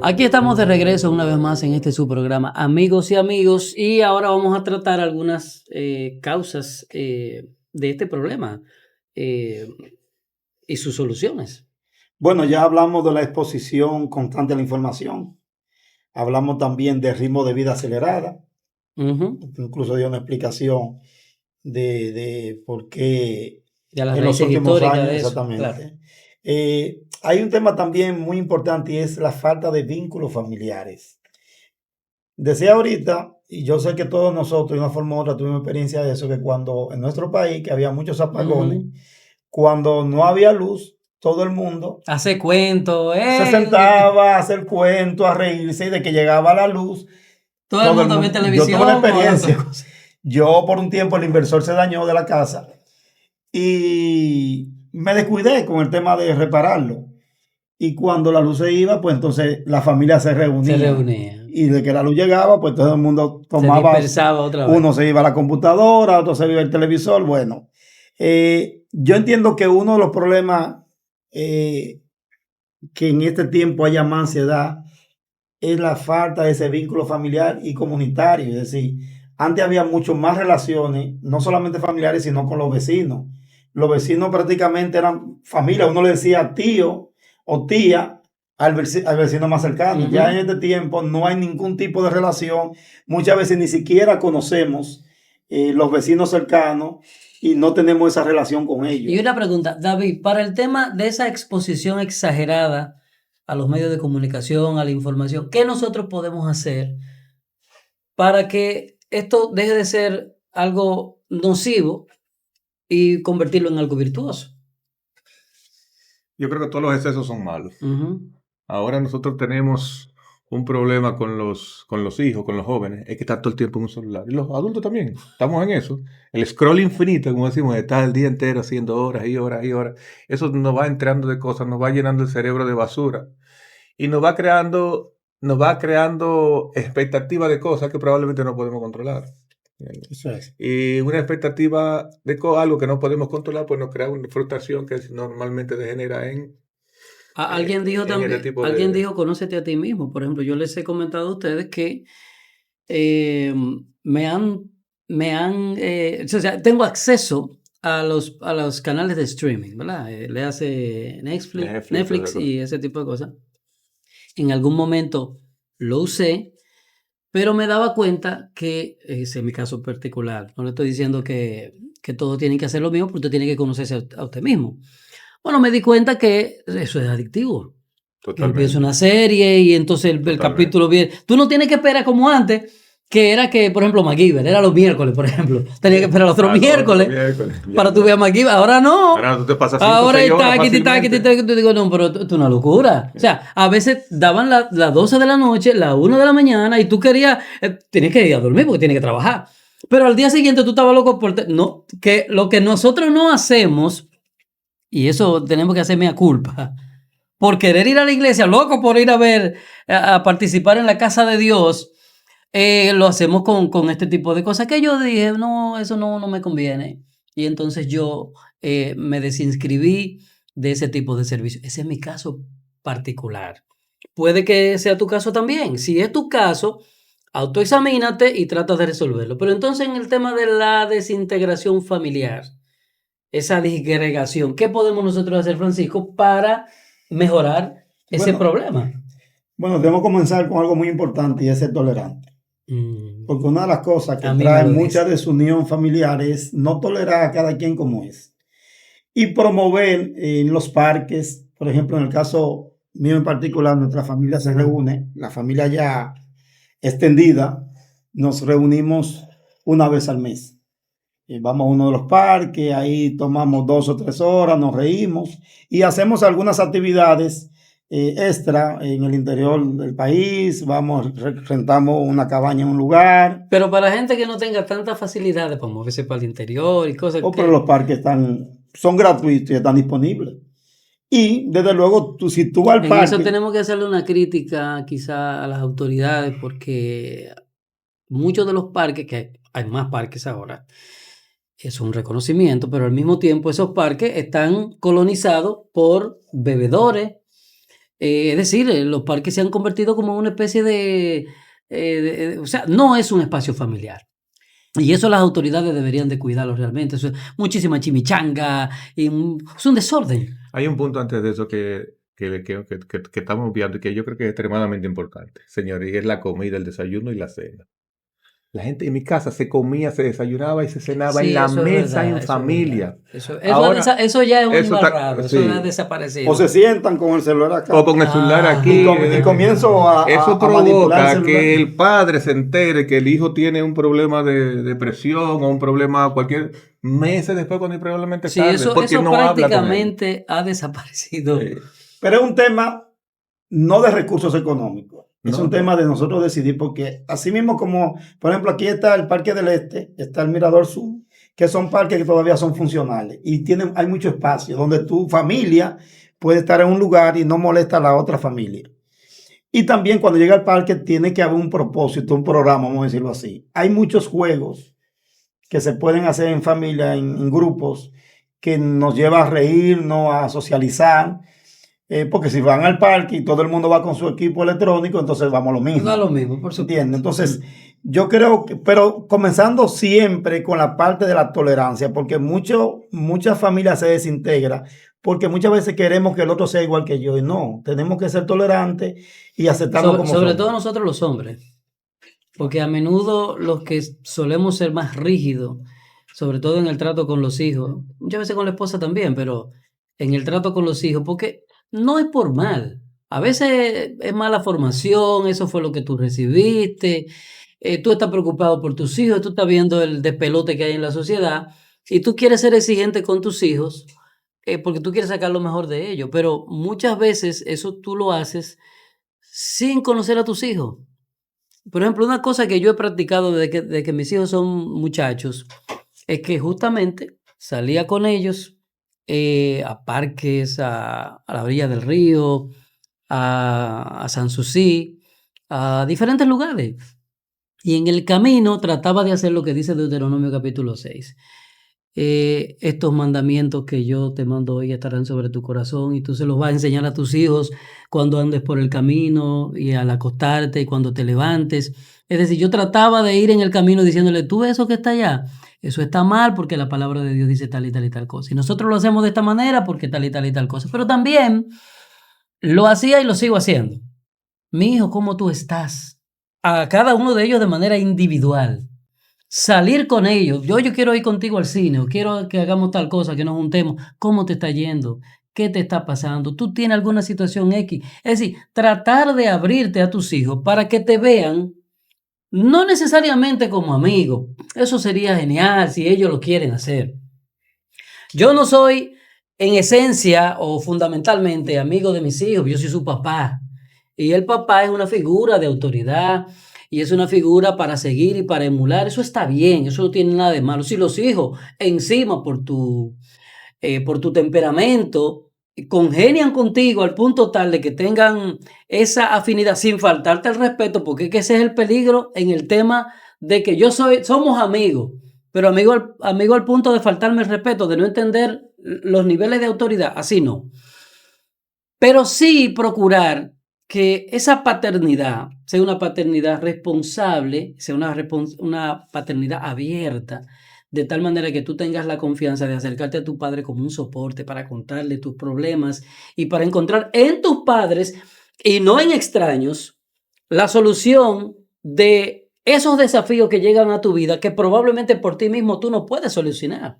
Aquí estamos de regreso una vez más en este su programa Amigos y Amigos, y ahora vamos a tratar algunas causas de este problema eh, y sus soluciones. Bueno, ya hablamos de la exposición constante a la información. Hablamos también del ritmo de vida acelerada. Incluso dio una explicación de por qué De las en los raíces últimos históricas años, de eso, claro. exactamente. Hay un tema también muy importante y es la falta de vínculos familiares. Decía ahorita, y yo sé que todos nosotros de una forma u otra tuvimos experiencia de eso, que cuando en nuestro país, que había muchos apagones, cuando no había luz, todo el mundo Hace cuentos, se sentaba a hacer cuentos, a reírse, y de que llegaba la luz, todo el mundo ve yo televisión tuve una o hablando experiencia. cosas. Yo por un tiempo el inversor se dañó de la casa y me descuidé con el tema de repararlo. Y cuando la luz se iba, pues entonces la familia se reunía. Y de que la luz llegaba, pues todo el mundo tomaba, se dispersaba otra vez. Uno se iba a la computadora, otro se iba al televisor. Bueno, yo entiendo que uno de los problemas que en este tiempo haya más ansiedad es la falta de ese vínculo familiar y comunitario. Es decir, antes había mucho más relaciones, no solamente familiares, sino con los vecinos. Los vecinos prácticamente eran familia. Uno le decía tío o tía al vecino más cercano. Ya en este tiempo no hay ningún tipo de relación. Muchas veces ni siquiera conocemos los vecinos cercanos y no tenemos esa relación con ellos. Y una pregunta, David, para el tema de esa exposición exagerada a los medios de comunicación, a la información, ¿qué nosotros podemos hacer para que esto deje de ser algo nocivo y convertirlo en algo virtuoso? Yo creo que todos los excesos son malos. Ahora nosotros tenemos un problema con los hijos, con los jóvenes, es que están todo el tiempo en un celular. Y los adultos también, estamos en eso. El scroll infinito, como decimos, estar el día entero haciendo horas y horas y horas. Eso nos va entrando de cosas, nos va llenando el cerebro de basura. Y nos va creando expectativas de cosas que probablemente no podemos controlar. Eso es. Y una expectativa de algo que no podemos controlar, pues nos crea una frustración que normalmente degenera en Alguien dijo también, este tipo alguien de... dijo, conócete a ti mismo. Por ejemplo, yo les he comentado a ustedes que o sea, tengo acceso a los canales de streaming, ¿verdad? Le hace Netflix y ese tipo de cosas. En algún momento lo usé, pero me daba cuenta que, ese es mi caso particular, no le estoy diciendo que todos tienen que hacer lo mismo, porque usted tiene que conocerse a usted mismo. Bueno, me di cuenta que eso es adictivo. Empieza una serie y entonces el capítulo viene. Tú no tienes que esperar como antes, que era que, por ejemplo, MacGyver, era los miércoles, por ejemplo. Tenía que esperar los otros miércoles para tú ver a MacGyver. Ahora no. Ahora tú te pasas 5 Ahora está aquí. Tú digo, no, pero esto es una locura. O sea, a veces daban las 12 de la noche, las 1 de la mañana y tú querías, tenías que ir a dormir porque tienes que trabajar. Pero al día siguiente tú estabas loco no, que lo que nosotros no hacemos, y eso tenemos que hacer mea culpa, por querer ir a la iglesia, loco por ir a ver, a participar en la casa de Dios, lo hacemos con este tipo de cosas que yo dije, no, eso no me conviene. Y entonces yo me desinscribí de ese tipo de servicio. Ese es mi caso particular. Puede que sea tu caso también. Si es tu caso, autoexamínate y trata de resolverlo. Pero entonces en el tema de la desintegración familiar, esa disgregación, ¿qué podemos nosotros hacer, Francisco, para mejorar ese problema? Bueno, debemos comenzar con algo muy importante y es ser tolerante. Porque una de las cosas que trae mucha desunión familiar es no tolerar a cada quien como es. Y promover en los parques, por ejemplo, en el caso mío en particular, nuestra familia se reúne, la familia ya extendida, nos reunimos una vez al mes. Vamos a uno de los parques, ahí tomamos 2 o 3 horas, nos reímos y hacemos algunas actividades extra en el interior del país. Vamos, rentamos una cabaña en un lugar. Pero para gente que no tenga tantas facilidades para moverse para el interior y cosas. Pero los parques son gratuitos y están disponibles. Y desde luego, si tú vas al parque. En eso tenemos que hacerle una crítica quizá a las autoridades, porque muchos de los parques, que hay más parques ahora, es un reconocimiento, pero al mismo tiempo esos parques están colonizados por bebedores, Es decir, los parques se han convertido como una especie de o sea, no es un espacio familiar. Y eso las autoridades deberían de cuidarlo realmente. Eso es muchísima chimichanga, es un desorden. Hay un punto antes de eso que estamos viendo y que yo creo que es extremadamente importante, señores, y es la comida, el desayuno y la cena. La gente en mi casa se comía, se desayunaba y se cenaba en la mesa en familia. Eso ya es un embarrado, eso ya ha desaparecido. O se sientan con el celular acá. O con el celular aquí. Y comienzo eso provoca que el padre se entere que el hijo tiene un problema de depresión o un problema cualquier meses después cuando probablemente tarde. Eso no prácticamente ha desaparecido. Sí. Pero es un tema no de recursos económicos. Es un tema de nosotros decidir, porque así mismo como, por ejemplo, aquí está el Parque del Este, está el Mirador Sur, que son parques que todavía son funcionales y hay mucho espacio donde tu familia puede estar en un lugar y no molesta a la otra familia. Y también cuando llega al parque tiene que haber un propósito, un programa, vamos a decirlo así. Hay muchos juegos que se pueden hacer en familia, en grupos, que nos lleva a reírnos, a socializar. Porque si van al parque y todo el mundo va con su equipo electrónico, entonces vamos a lo mismo. No lo mismo, por supuesto. ¿Entiendes? Entonces, yo creo que, pero comenzando siempre con la parte de la tolerancia, porque muchas familias se desintegran, porque muchas veces queremos que el otro sea igual que yo, y no, tenemos que ser tolerantes y aceptarlo como sobre todo nosotros los hombres, porque a menudo los que solemos ser más rígidos, sobre todo en el trato con los hijos, muchas veces con la esposa también, pero en el trato con los hijos, porque no es por mal. A veces es mala formación, eso fue lo que tú recibiste, tú estás preocupado por tus hijos, tú estás viendo el despelote que hay en la sociedad y tú quieres ser exigente con tus hijos porque tú quieres sacar lo mejor de ellos, pero muchas veces eso tú lo haces sin conocer a tus hijos. Por ejemplo, una cosa que yo he practicado desde que mis hijos son muchachos es que justamente salía con ellos a parques, a la orilla del río, a Sanssouci, a diferentes lugares. Y en el camino trataba de hacer lo que dice Deuteronomio capítulo 6. Estos mandamientos que yo te mando hoy estarán sobre tu corazón y tú se los vas a enseñar a tus hijos cuando andes por el camino y al acostarte y cuando te levantes. Es decir, yo trataba de ir en el camino diciéndole, tú ves eso que está allá, eso está mal porque la palabra de Dios dice tal y tal y tal cosa. Y nosotros lo hacemos de esta manera porque tal y tal y tal cosa. Pero también lo hacía y lo sigo haciendo. Mi hijo, ¿cómo tú estás? A cada uno de ellos de manera individual. Salir con ellos. Yo quiero ir contigo al cine o quiero que hagamos tal cosa, que nos juntemos. ¿Cómo te está yendo? ¿Qué te está pasando? ¿Tú tienes alguna situación X? Es decir, tratar de abrirte a tus hijos para que te vean, no necesariamente como amigo. Eso sería genial si ellos lo quieren hacer. Yo no soy en esencia o fundamentalmente amigo de mis hijos. Yo soy su papá. Y el papá es una figura de autoridad y es una figura para seguir y para emular. Eso está bien, eso no tiene nada de malo. Si los hijos encima por tu temperamento congenian contigo al punto tal de que tengan esa afinidad sin faltarte el respeto, porque es que ese es el peligro en el tema de que somos amigos, pero amigo al punto de faltarme el respeto, de no entender los niveles de autoridad, así no. Pero sí procurar que esa paternidad sea una paternidad responsable, sea una paternidad abierta, de tal manera que tú tengas la confianza de acercarte a tu padre como un soporte para contarle tus problemas y para encontrar en tus padres y no en extraños la solución de esos desafíos que llegan a tu vida que probablemente por ti mismo tú no puedes solucionar.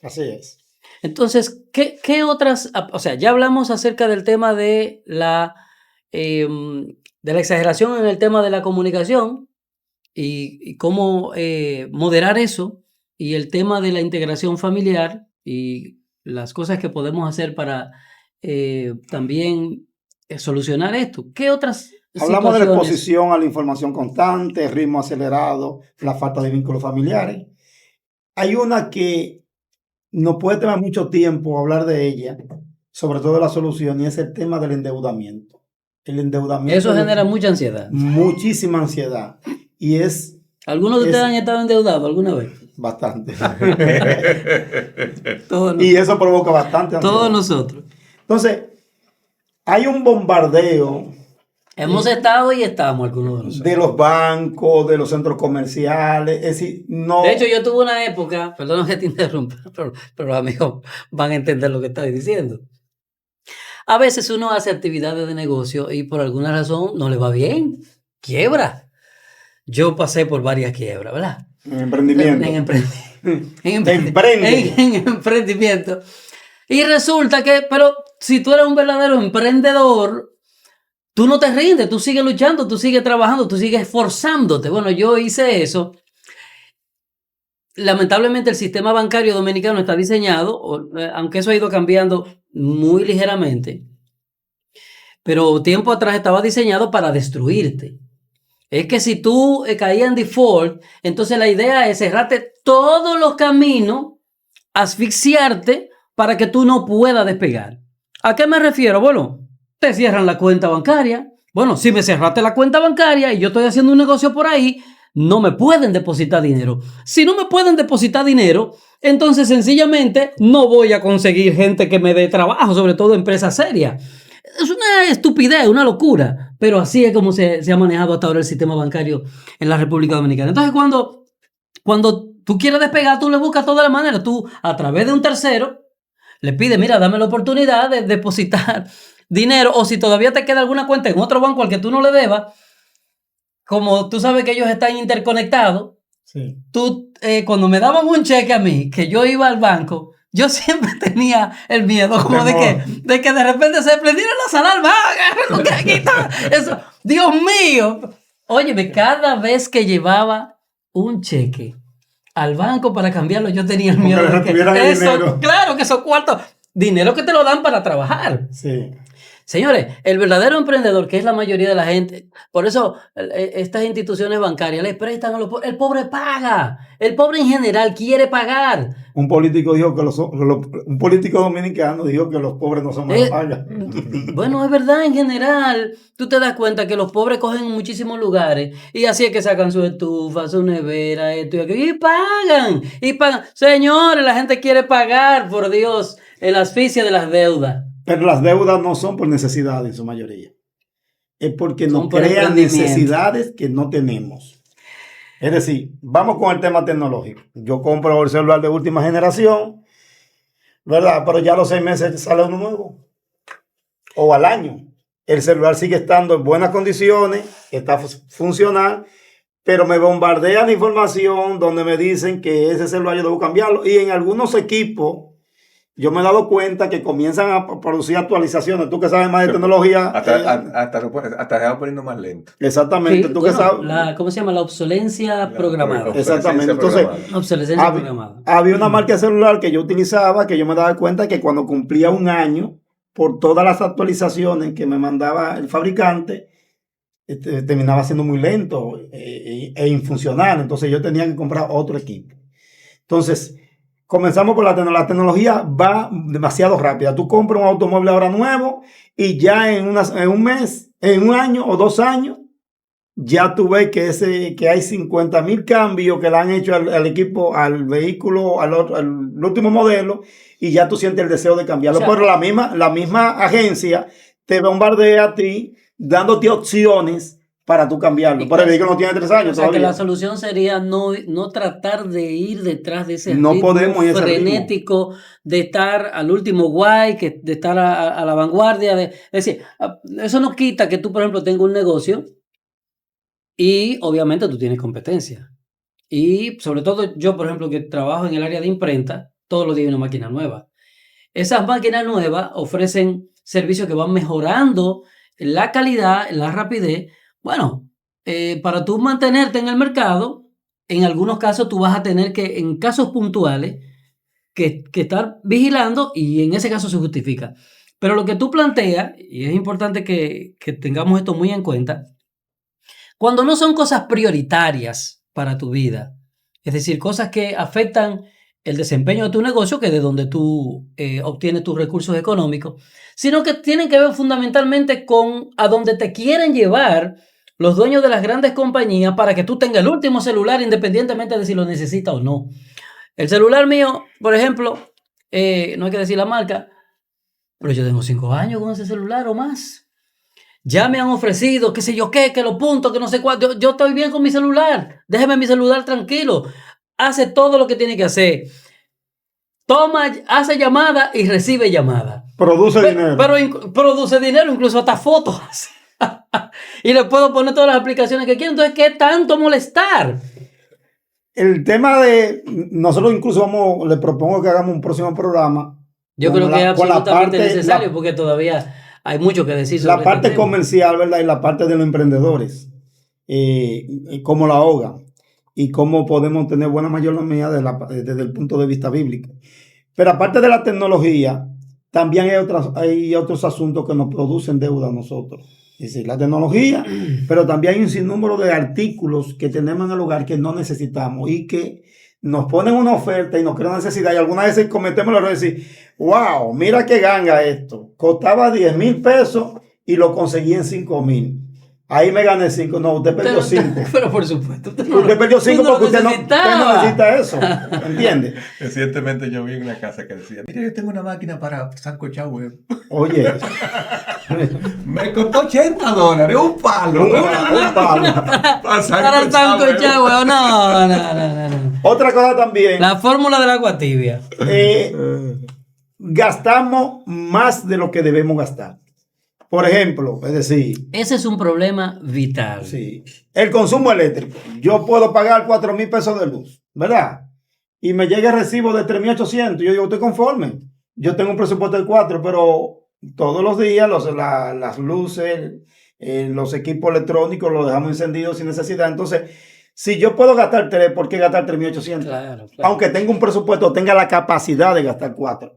Así es. Entonces, ¿qué otras? O sea, ya hablamos acerca del tema de la exageración en el tema de la comunicación y cómo moderar eso, y el tema de la integración familiar y las cosas que podemos hacer para también solucionar esto. ¿Qué otras Hablamos de la exposición a la información constante, ritmo acelerado, la falta de vínculos familiares. Hay una que nos puede tomar mucho tiempo hablar de ella, sobre todo la solución, y es el tema del endeudamiento. El endeudamiento. Eso genera mucha ansiedad. Muchísima ansiedad. Y es... ¿Algunos de ustedes han estado endeudados alguna vez? Bastante. Y eso provoca bastante ansiedad. Todos nosotros. Entonces, hay un bombardeo. Hemos estado y estamos algunos de nosotros. De los bancos, de los centros comerciales. Es decir, no. De hecho, yo tuve una época, perdón que te interrumpa, pero los amigos van a entender lo que estoy diciendo. A veces uno hace actividades de negocio y por alguna razón no le va bien. Quiebra. Yo pasé por varias quiebras, ¿verdad? En emprendimiento. En emprendimiento. Y resulta que, pero si tú eres un verdadero emprendedor, tú no te rindes, tú sigues luchando, tú sigues trabajando, tú sigues esforzándote. Bueno, yo hice eso. Lamentablemente el sistema bancario dominicano está diseñado, aunque eso ha ido cambiando muy ligeramente, pero tiempo atrás estaba diseñado para destruirte. Es que si tú caías en default, entonces la idea es cerrarte todos los caminos, asfixiarte para que tú no puedas despegar. ¿A qué me refiero? Bueno, te cierran la cuenta bancaria. Bueno, si me cerraste la cuenta bancaria y yo estoy haciendo un negocio por ahí, no me pueden depositar dinero. Si no me pueden depositar dinero, entonces sencillamente no voy a conseguir gente que me dé trabajo, sobre todo empresas serias. Es una estupidez, una locura, pero así es como se ha manejado hasta ahora el sistema bancario en la República Dominicana. Entonces, cuando tú quieres despegar, tú le buscas todas las maneras. Tú, a través de un tercero, le pides, mira, dame la oportunidad de depositar dinero, o si todavía te queda alguna cuenta en otro banco al que tú no le debas, como tú sabes que ellos están interconectados, sí. Tú, cuando me daban un cheque a mí, que yo iba al banco, yo siempre tenía el miedo como de que de repente se prendieran las alarmas. ¡Ah, que aquí está! Eso, Dios mío. Óyeme, cada vez que llevaba un cheque al banco para cambiarlo, yo tenía el miedo de que eso, claro, que esos cuartos, dinero que te lo dan para trabajar. Sí. Señores, el verdadero emprendedor, que es la mayoría de la gente, por eso estas instituciones bancarias les prestan a los pobres. El pobre paga. El pobre en general quiere pagar. Un político dijo que un político dominicano dijo que los pobres no son más pagas. Bueno, es verdad, en general. Tú te das cuenta que los pobres cogen en muchísimos lugares y así es que sacan su estufa, su nevera, esto y aquello, y pagan. Señores, la gente quiere pagar, por Dios, el asfixia de las deudas. Pero las deudas no son por necesidad en su mayoría. Es porque nos crean necesidades que no tenemos. Es decir, vamos con el tema tecnológico. Yo compro el celular de última generación, ¿verdad? Pero ya a los 6 meses sale uno nuevo. O al año. El celular sigue estando en buenas condiciones, está funcional, pero me bombardean información donde me dicen que ese celular yo debo cambiarlo. Y en algunos equipos, yo me he dado cuenta que comienzan a producir actualizaciones. Tú que sabes más de tecnología. Hasta se va poniendo más lento. Exactamente. Sí, tú que sabes. ¿Cómo se llama? La obsolencia programada. Exactamente. Entonces, obsolescencia programada. Había una marca de celular que yo utilizaba que yo me daba cuenta que cuando cumplía un año, por todas las actualizaciones que me mandaba el fabricante, terminaba siendo muy lento e infuncional. Entonces yo tenía que comprar otro equipo. Entonces, comenzamos por la tecnología, va demasiado rápida. Tú compras un automóvil ahora nuevo y ya en un mes, en un año o 2 años, ya tú ves que hay 50,000 cambios que le han hecho al equipo, al vehículo, al último modelo, y ya tú sientes el deseo de cambiarlo. Pero la misma agencia te bombardea a ti dándote opciones para tú cambiarlo. Pero el vehículo no tiene 3 años. O sea, que la solución sería no tratar de ir detrás de ese ritmo frenético de estar al último guay, de estar a la vanguardia. Es decir, eso no quita que tú, por ejemplo, tengas un negocio y obviamente tú tienes competencia. Y sobre todo yo, por ejemplo, que trabajo en el área de imprenta, todos los días hay una máquina nueva. Esas máquinas nuevas ofrecen servicios que van mejorando la calidad, la rapidez. Bueno, para tú mantenerte en el mercado, en algunos casos tú vas a tener que, en casos puntuales, que estar vigilando y en ese caso se justifica. Pero lo que tú planteas, y es importante que tengamos esto muy en cuenta, cuando no son cosas prioritarias para tu vida, es decir, cosas que afectan el desempeño de tu negocio, que es de donde tú obtienes tus recursos económicos, sino que tienen que ver fundamentalmente con a donde te quieren llevar los dueños de las grandes compañías para que tú tengas el último celular independientemente de si lo necesitas o no. El celular mío, por ejemplo, no hay que decir la marca, Pero yo tengo 5 años con ese celular o más. Ya me han ofrecido, qué sé yo qué, que lo punto, que no sé cuál. Yo estoy bien con mi celular. Déjeme mi celular tranquilo. Hace todo lo que tiene que hacer. Toma, hace llamada y recibe llamada. Produce dinero. Pero produce dinero, incluso hasta fotos. Y le puedo poner todas las aplicaciones que quiero. Entonces, ¿qué tanto molestar? El tema de... Nosotros incluso le propongo que hagamos un próximo programa. Yo creo que es absolutamente necesario porque todavía hay mucho que decir sobre la parte comercial, ¿verdad? Y la parte de los emprendedores. Cómo la ahogan. Y cómo podemos tener buena mayordomía desde el punto de vista bíblico. Pero aparte de la tecnología, también hay otros asuntos que nos producen deuda a nosotros. Es decir, la tecnología, pero también hay un sinnúmero de artículos que tenemos en el hogar que no necesitamos y que nos ponen una oferta y nos crean necesidad. Y algunas veces cometemos el error de decir, wow, mira qué ganga esto. Costaba 10,000 pesos y lo conseguí en 5,000. Ahí me gané 5. No, usted perdió 5. Pero por supuesto. Usted perdió 5 porque usted no necesita eso. ¿Entiende? Recientemente yo vi en una casa que decía, mire, yo tengo una máquina para sancochar huevo. Oye. Me costó $80. Un palo. Un palo. Para sancochar huevo. No. Otra cosa también. La fórmula del agua tibia. Gastamos más de lo que debemos gastar. Por ejemplo, es decir... Ese es un problema vital. Sí. El consumo eléctrico. Yo puedo pagar 4,000 pesos de luz, ¿verdad? Y me llega el recibo de 3,800. Yo digo, estoy conforme. Yo tengo un presupuesto de 4, pero todos los días las luces, los equipos electrónicos los dejamos encendidos sin necesidad. Entonces, si yo puedo gastar 3, ¿por qué gastar 3,800? Claro. Aunque tenga un presupuesto, tenga la capacidad de gastar 4.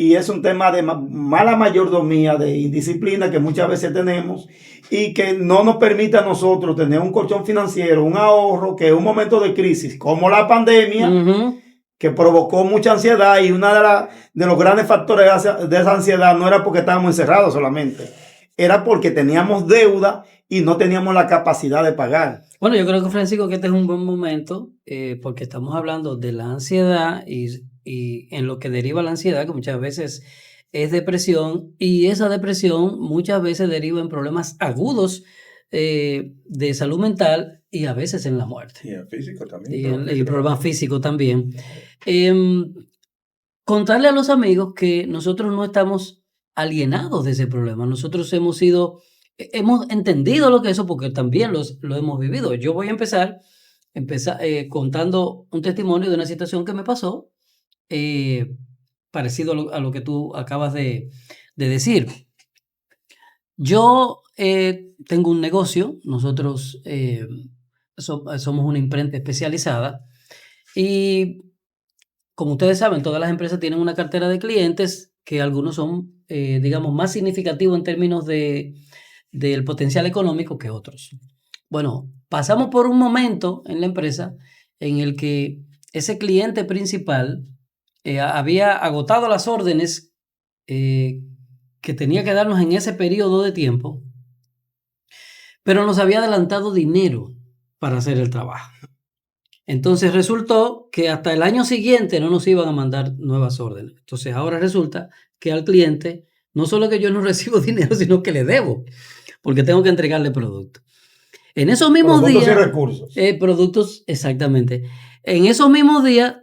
Y es un tema de mala mayordomía, de indisciplina que muchas veces tenemos y que no nos permite a nosotros tener un colchón financiero, un ahorro, que en un momento de crisis como la pandemia, que provocó mucha ansiedad, y uno de los grandes factores de esa ansiedad no era porque estábamos encerrados solamente, era porque teníamos deuda y no teníamos la capacidad de pagar. Bueno, yo creo que, Francisco, que este es un buen momento porque estamos hablando de la ansiedad y en lo que deriva la ansiedad, que muchas veces es depresión, y esa depresión muchas veces deriva en problemas agudos de salud mental y a veces en la muerte. Y en físico también. Y problemas físicos también. Contarle a los amigos que nosotros no estamos alienados de ese problema. Nosotros hemos entendido lo que es eso porque también lo hemos vivido. Yo voy a empezar contando un testimonio de una situación que me pasó, parecido a lo que tú acabas de decir. Yo tengo un negocio, nosotros somos una imprenta especializada y, como ustedes saben, todas las empresas tienen una cartera de clientes que algunos son, digamos, más significativos en términos del potencial económico que otros. Bueno, pasamos por un momento en la empresa en el que ese cliente principal había agotado las órdenes que tenía que darnos en ese periodo de tiempo, pero nos había adelantado dinero para hacer el trabajo. Entonces resultó que hasta el año siguiente no nos iban a mandar nuevas órdenes. Entonces ahora resulta que al cliente no solo que yo no recibo dinero, sino que le debo, porque tengo que entregarle productos. En esos mismos días... Productos y recursos. Productos, exactamente. En esos mismos días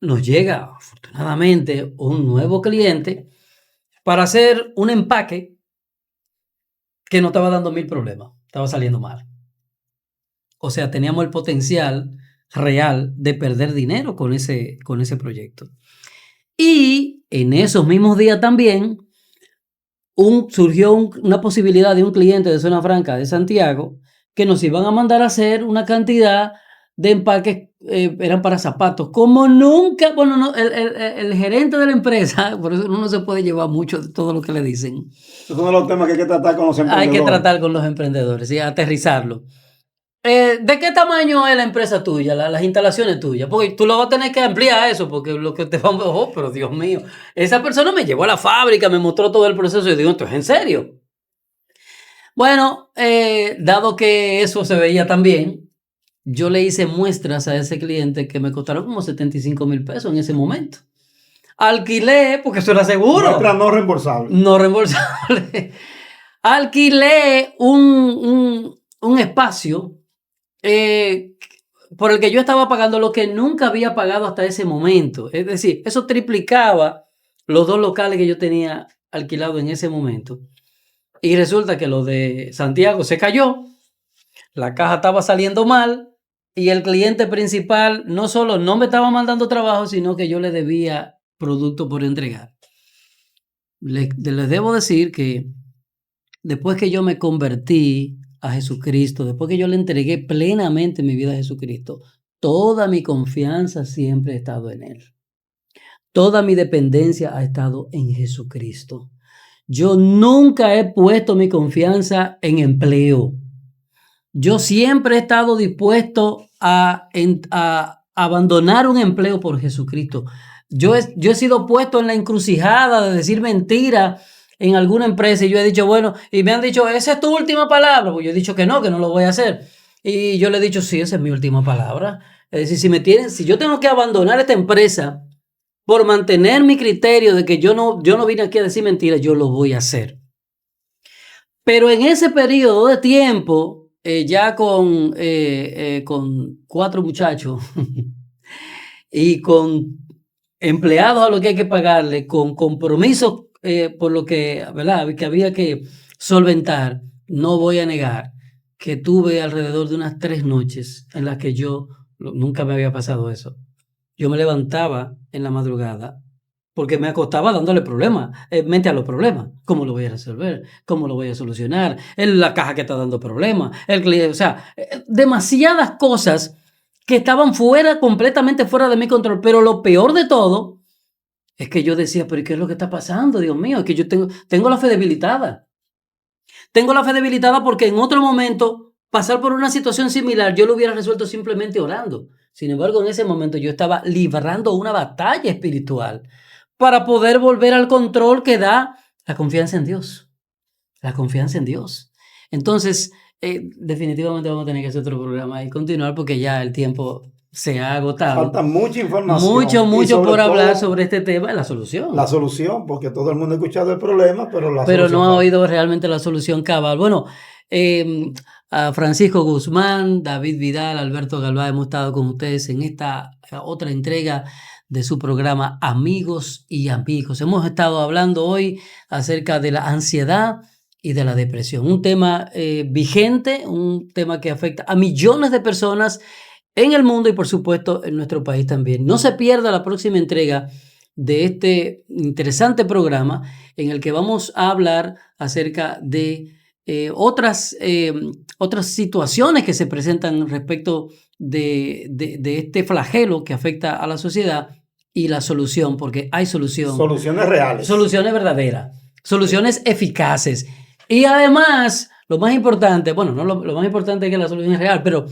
nos llega, afortunadamente, un nuevo cliente para hacer un empaque que no estaba dando 1,000 problemas. Estaba saliendo mal. O sea, teníamos el potencial real de perder dinero con ese proyecto. Y en esos mismos días también surgió una posibilidad de un cliente de Zona Franca de Santiago que nos iban a mandar a hacer una cantidad de empaques, eran para zapatos, como nunca. Bueno, no, el gerente de la empresa, por eso uno no se puede llevar mucho de todo lo que le dicen. Es uno de los temas que hay que tratar con los emprendedores. Hay que tratar con los emprendedores y aterrizarlo. ¿De qué tamaño es la empresa tuya, las instalaciones tuyas? Porque tú lo vas a tener que ampliar eso, porque lo que te vamos... Oh, pero Dios mío, esa persona me llevó a la fábrica, me mostró todo el proceso y digo, ¿esto es en serio? Bueno, dado que eso se veía tan bien, yo le hice muestras a ese cliente que me costaron como 75,000 pesos en ese momento. alquilé, porque eso era seguro. Muestra no reembolsable. No reembolsable. Alquilé un espacio por el que yo estaba pagando lo que nunca había pagado hasta ese momento. Es decir, eso triplicaba los 2 locales que yo tenía alquilado en ese momento. Y resulta que lo de Santiago se cayó, la caja estaba saliendo mal y el cliente principal no solo no me estaba mandando trabajo, sino que yo le debía producto por entregar. Les debo decir que después que yo me convertí a Jesucristo, después que yo le entregué plenamente mi vida a Jesucristo, toda mi confianza siempre ha estado en Él. Toda mi dependencia ha estado en Jesucristo. Yo nunca he puesto mi confianza en empleo. Yo siempre he estado dispuesto a abandonar un empleo por Jesucristo. Yo he sido puesto en la encrucijada de decir mentira en alguna empresa y yo he dicho, bueno, y me han dicho, ¿esa es tu última palabra? Pues yo he dicho que no lo voy a hacer. Y yo le he dicho, sí, esa es mi última palabra. Es decir, si yo tengo que abandonar esta empresa por mantener mi criterio de que yo no vine aquí a decir mentiras, yo lo voy a hacer. Pero en ese periodo de tiempo, ya con 4 muchachos y con empleados a los que hay que pagarle, con compromisos por lo que, ¿verdad?, que había que solventar, no voy a negar que tuve alrededor de unas 3 noches en las que nunca me había pasado eso. Yo me levantaba en la madrugada porque me acostaba dándole mente a los problemas. ¿Cómo lo voy a resolver? ¿Cómo lo voy a solucionar? La caja que está dando problemas. El cliente, o sea, demasiadas cosas que estaban completamente fuera de mi control. Pero lo peor de todo es que yo decía, pero ¿qué es lo que está pasando? Dios mío, es que yo tengo la fe debilitada. Tengo la fe debilitada porque en otro momento pasar por una situación similar yo lo hubiera resuelto simplemente orando. Sin embargo, en ese momento yo estaba librando una batalla espiritual para poder volver al control que da la confianza en Dios. La confianza en Dios. Entonces, definitivamente vamos a tener que hacer otro programa y continuar porque ya el tiempo se ha agotado. Falta mucha información. Mucho por hablar sobre este tema, la solución. La solución, porque todo el mundo ha escuchado el problema, pero no ha oído realmente la solución cabal. Bueno, a Francisco Guzmán, David Vidal, Alberto Galvá, hemos estado con ustedes en esta otra entrega de su programa Amigos y Amigos. Hemos estado hablando hoy acerca de la ansiedad y de la depresión. Un tema vigente, un tema que afecta a millones de personas en el mundo y por supuesto en nuestro país también. No se pierda la próxima entrega de este interesante programa en el que vamos a hablar acerca de otras situaciones que se presentan respecto de este flagelo que afecta a la sociedad y la solución, porque hay solución. Soluciones reales. Soluciones verdaderas, soluciones eficaces. Y además, lo más importante, bueno, no lo más importante es que la solución es real, pero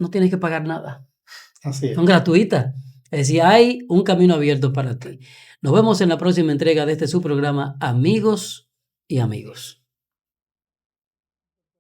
no tienes que pagar nada. Así es. Son gratuitas. Es decir, hay un camino abierto para ti. Nos vemos en la próxima entrega de este su programa Amigos y Amigos.